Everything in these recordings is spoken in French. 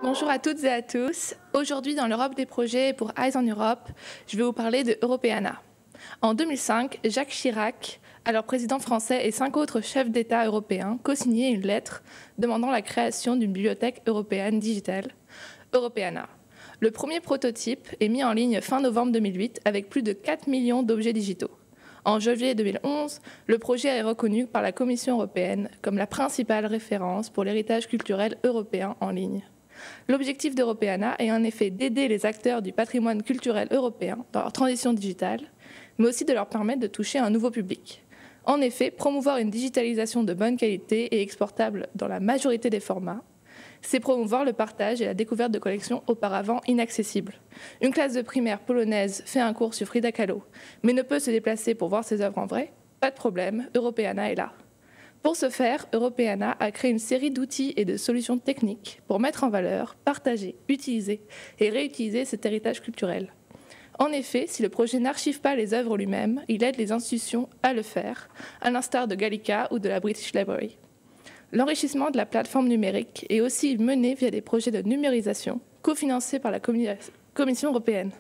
Bonjour à toutes et à tous. Aujourd'hui, dans l'Europe des projets pour Eyes on Europe, je vais vous parler de Europeana. En 2005, Jacques Chirac, alors président français, et 5 autres chefs d'État européens co-signaient une lettre demandant la création d'une bibliothèque européenne digitale, Europeana. Le premier prototype est mis en ligne fin novembre 2008 avec plus de 4 millions d'objets digitaux. En janvier 2011, le projet est reconnu par la Commission européenne comme la principale référence pour l'héritage culturel européen en ligne. L'objectif d'Europeana est en effet d'aider les acteurs du patrimoine culturel européen dans leur transition digitale, mais aussi de leur permettre de toucher un nouveau public. En effet, promouvoir une digitalisation de bonne qualité et exportable dans la majorité des formats, c'est promouvoir le partage et la découverte de collections auparavant inaccessibles. Une classe de primaire polonaise fait un cours sur Frida Kahlo, mais ne peut se déplacer pour voir ses œuvres en vrai. Pas de problème, Europeana est là. Pour ce faire, Europeana a créé une série d'outils et de solutions techniques pour mettre en valeur, partager, utiliser et réutiliser cet héritage culturel. En effet, si le projet n'archive pas les œuvres lui-même, il aide les institutions à le faire, à l'instar de Gallica ou de la British Library. L'enrichissement de la plateforme numérique est aussi mené via des projets de numérisation cofinancés par la Commission européenne.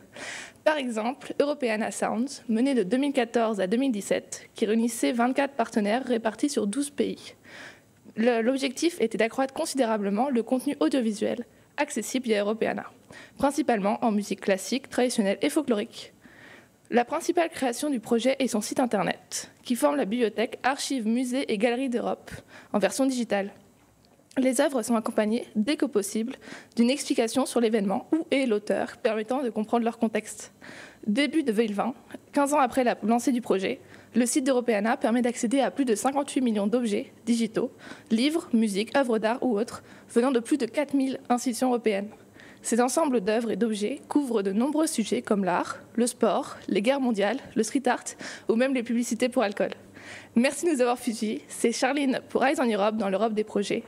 Par exemple, Europeana Sounds, mené de 2014 à 2017, qui réunissait 24 partenaires répartis sur 12 pays. L'objectif était d'accroître considérablement le contenu audiovisuel accessible via Europeana, principalement en musique classique, traditionnelle et folklorique. La principale création du projet est son site internet, qui forme la bibliothèque Archives, Musées et Galeries d'Europe en version digitale. Les œuvres sont accompagnées, dès que possible, d'une explication sur l'événement où est l'auteur, permettant de comprendre leur contexte. Début 2020, 15 ans après la lancée du projet, le site d'Europeana permet d'accéder à plus de 58 millions d'objets digitaux, livres, musique, œuvres d'art ou autres, venant de plus de 4000 institutions européennes. Ces ensembles d'œuvres et d'objets couvrent de nombreux sujets comme l'art, le sport, les guerres mondiales, le street art ou même les publicités pour alcool. Merci de nous avoir suivis. C'est Charline pour Eyes on Europe dans l'Europe des projets.